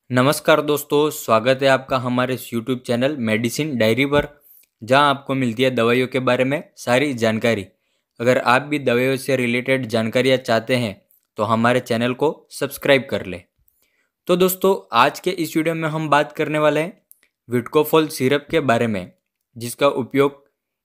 नमस्कार दोस्तों, स्वागत है आपका हमारे इस यूट्यूब चैनल मेडिसिन डायरी पर, जहां आपको मिलती है दवाइयों के बारे में सारी जानकारी। अगर आप भी दवाइयों से रिलेटेड जानकारियां चाहते हैं तो हमारे चैनल को सब्सक्राइब कर लें। तो दोस्तों, आज के इस वीडियो में हम बात करने वाले हैं विटकोफोल सिरप के बारे में, जिसका उपयोग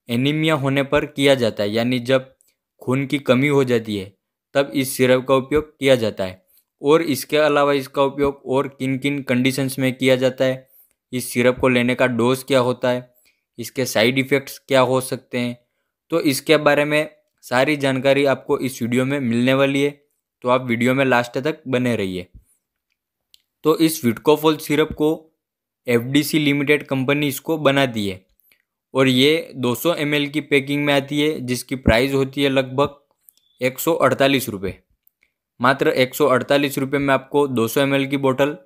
एनीमिया होने पर किया जाता है। यानी जब खून की कमी हो जाती है तब इस सिरप का उपयोग किया जाता है। और इसके अलावा इसका उपयोग और किन किन कंडीशंस में किया जाता है, इस सिरप को लेने का डोज क्या होता है, इसके साइड इफ़ेक्ट्स क्या हो सकते हैं, तो इसके बारे में सारी जानकारी आपको इस वीडियो में मिलने वाली है। तो आप वीडियो में लास्ट तक बने रहिए। तो इस विटकोफोल सिरप को एफडीसी लिमिटेड कंपनी इसको बनाती है और ये 200 ml की पैकिंग में आती है, जिसकी प्राइस होती है लगभग 148 रुपये। मात्र 148 रुपये में आपको 200 ml की बोतल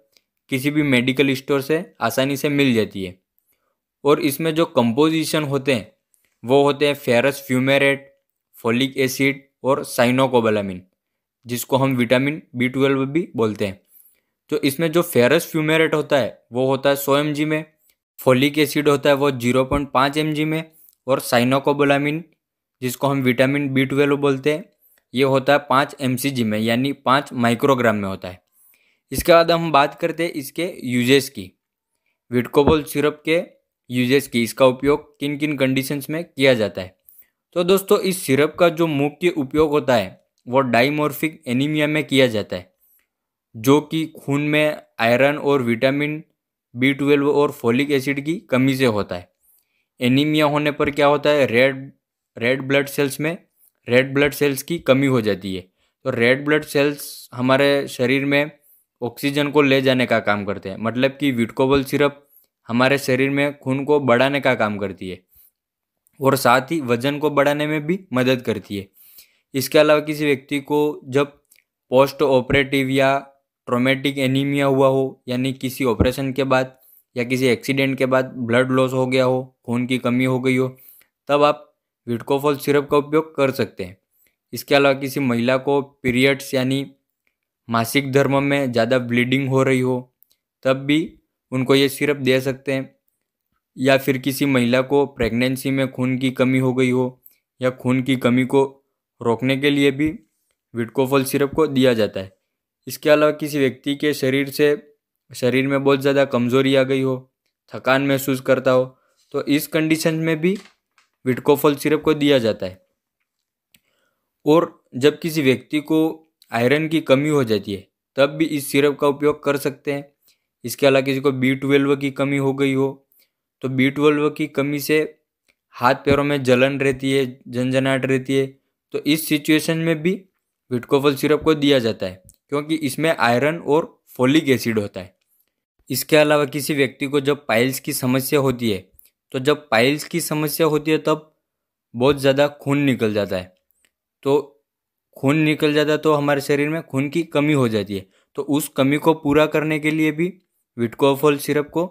किसी भी मेडिकल स्टोर से आसानी से मिल जाती है। और इसमें जो कंपोजिशन होते हैं वो होते हैं फेरस फ्यूमेरेट, फोलिक एसिड और साइनोकोबालामिन, जिसको हम विटामिन B12 भी बोलते हैं। तो इसमें जो फेरस फ्यूमेरेट होता है वो होता है 100 mg में, फोलिक एसिड होता है वो 0.5 mg में, और साइनोकोबालामिन जिसको हम विटामिन B12 बोलते हैं ये होता है 5 mcg में, यानी 5 माइक्रोग्राम में होता है। इसके बाद हम बात करते हैं इसके यूजेस की, विटकोफोल सिरप के यूजेस की, इसका उपयोग किन किन कंडीशंस में किया जाता है। तो दोस्तों, इस सिरप का जो मुख्य उपयोग होता है वो डाइमॉर्फिक एनीमिया में किया जाता है, जो कि खून में आयरन और विटामिन B12 और फोलिक एसिड की कमी से होता है। एनीमिया होने पर क्या होता है, रेड ब्लड सेल्स में रेड ब्लड सेल्स की कमी हो जाती है। तो रेड ब्लड सेल्स हमारे शरीर में ऑक्सीजन को ले जाने का काम करते हैं, मतलब कि विटकोफोल सिरप हमारे शरीर में खून को बढ़ाने का काम करती है और साथ ही वजन को बढ़ाने में भी मदद करती है। इसके अलावा किसी व्यक्ति को जब पोस्ट ऑपरेटिव या ट्रोमेटिक एनीमिया हुआ हो, यानी किसी ऑपरेशन के बाद या किसी एक्सीडेंट के बाद ब्लड लॉस हो गया हो, खून की कमी हो गई हो, तब आप विटकोफोल सिरप का उपयोग कर सकते हैं। इसके अलावा किसी महिला को पीरियड्स यानी मासिक धर्म में ज़्यादा ब्लीडिंग हो रही हो, तब भी उनको ये सिरप दे सकते हैं। या फिर किसी महिला को प्रेगनेंसी में खून की कमी हो गई हो या खून की कमी को रोकने के लिए भी विटकोफोल सिरप को दिया जाता है। इसके अलावा किसी व्यक्ति के शरीर में बहुत ज़्यादा कमज़ोरी आ गई हो, थकान महसूस करता हो, तो इस कंडीशन में भी विटकोफोल सिरप को दिया जाता है। और जब किसी व्यक्ति को आयरन की कमी हो जाती है तब भी इस सिरप का उपयोग कर सकते हैं। इसके अलावा किसी को B12 की कमी हो गई हो, तो B12 की कमी से हाथ पैरों में जलन रहती है, झंझनाहट रहती है, तो इस सिचुएशन में भी विटकोफोल सिरप को दिया जाता है, क्योंकि इसमें आयरन और फोलिक एसिड होता है। इसके अलावा किसी व्यक्ति को जब पाइल्स की समस्या होती है, तो जब पाइल्स की समस्या होती है तब बहुत ज़्यादा खून निकल जाता है। तो खून निकल जाता है तो हमारे शरीर में खून की कमी हो जाती है, तो उस कमी को पूरा करने के लिए भी विटकोफोल सिरप को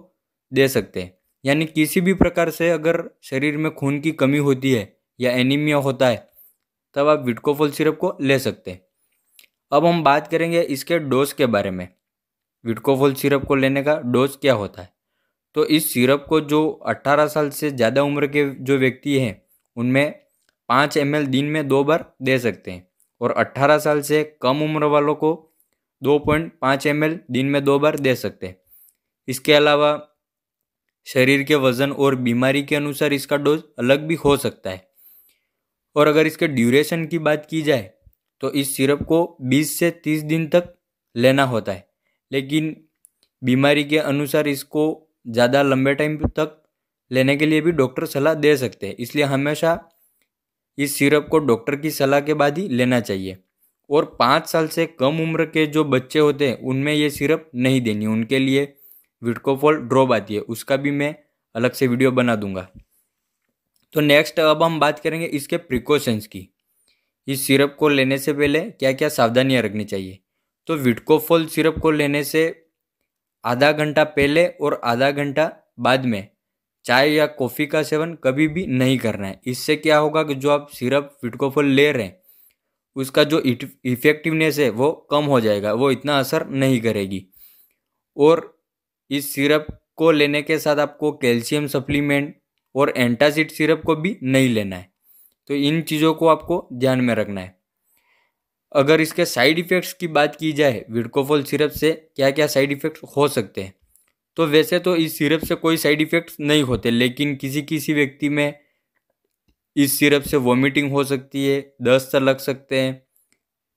दे सकते हैं। यानी किसी भी प्रकार से अगर शरीर में खून की कमी होती है या एनीमिया होता है तब आप विटकोफोल सिरप को ले सकते हैं। अब हम बात करेंगे इसके डोज के बारे में, विटकोफोल सिरप को लेने का डोज क्या होता है। तो इस सिरप को जो 18 साल से ज़्यादा उम्र के जो व्यक्ति हैं उनमें 5 ml दिन में 2 बार दे सकते हैं, और 18 साल से कम उम्र वालों को 2.5 ml दिन में 2 बार दे सकते हैं। इसके अलावा शरीर के वजन और बीमारी के अनुसार इसका डोज अलग भी हो सकता है। और अगर इसके ड्यूरेशन की बात की जाए तो इस सिरप को 20 से 30 दिन तक लेना होता है, लेकिन बीमारी के अनुसार इसको ज़्यादा लंबे टाइम तक लेने के लिए भी डॉक्टर सलाह दे सकते हैं। इसलिए हमेशा इस सिरप को डॉक्टर की सलाह के बाद ही लेना चाहिए। और 5 साल से कम उम्र के जो बच्चे होते हैं उनमें ये सिरप नहीं देनी, उनके लिए विटकोफोल ड्रॉप आती है, उसका भी मैं अलग से वीडियो बना दूंगा। तो नेक्स्ट अब हम बात करेंगे इसके प्रिकॉशंस की, इस सिरप को लेने से पहले क्या क्या सावधानियां रखनी चाहिए। तो विटकोफोल सिरप को लेने से आधा घंटा पहले और आधा घंटा बाद में चाय या कॉफ़ी का सेवन कभी भी नहीं करना है। इससे क्या होगा कि जो आप सिरप विटकोफोल ले रहे हैं उसका जो इफ़ेक्टिवनेस है वो कम हो जाएगा, वो इतना असर नहीं करेगी। और इस सिरप को लेने के साथ आपको कैल्शियम सप्लीमेंट और एंटासिड सिरप को भी नहीं लेना है। तो इन चीज़ों को आपको ध्यान में रखना है। अगर इसके साइड इफ़ेक्ट्स की बात की जाए, विडकोफोल सिरप से क्या क्या साइड इफ़ेक्ट्स हो सकते हैं, तो वैसे तो इस सिरप से कोई साइड इफ़ेक्ट्स नहीं होते, लेकिन किसी किसी व्यक्ति में इस सिरप से वॉमिटिंग हो सकती है, दस्त लग सकते हैं,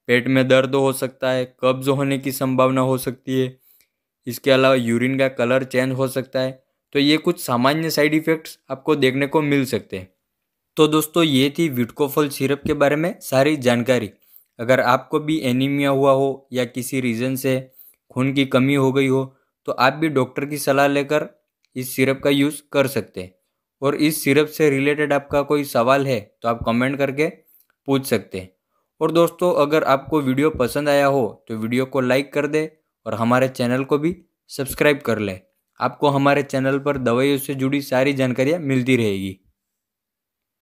पेट में दर्द हो सकता है, कब्ज होने की संभावना हो सकती है। इसके अलावा यूरिन का कलर चेंज हो सकता है। तो ये कुछ सामान्य साइड इफ़ेक्ट्स आपको देखने को मिल सकते हैं। तो दोस्तों, ये थी विडकोफोल सिरप के बारे में सारी जानकारी। अगर आपको भी एनीमिया हुआ हो या किसी रीज़न से खून की कमी हो गई हो, तो आप भी डॉक्टर की सलाह लेकर इस सिरप का यूज़ कर सकते हैं। और इस सिरप से रिलेटेड आपका कोई सवाल है तो आप कमेंट करके पूछ सकते हैं। और दोस्तों, अगर आपको वीडियो पसंद आया हो तो वीडियो को लाइक कर दे और हमारे चैनल को भी सब्सक्राइब कर लें। आपको हमारे चैनल पर दवाइयों से जुड़ी सारी जानकारियाँ मिलती रहेगी।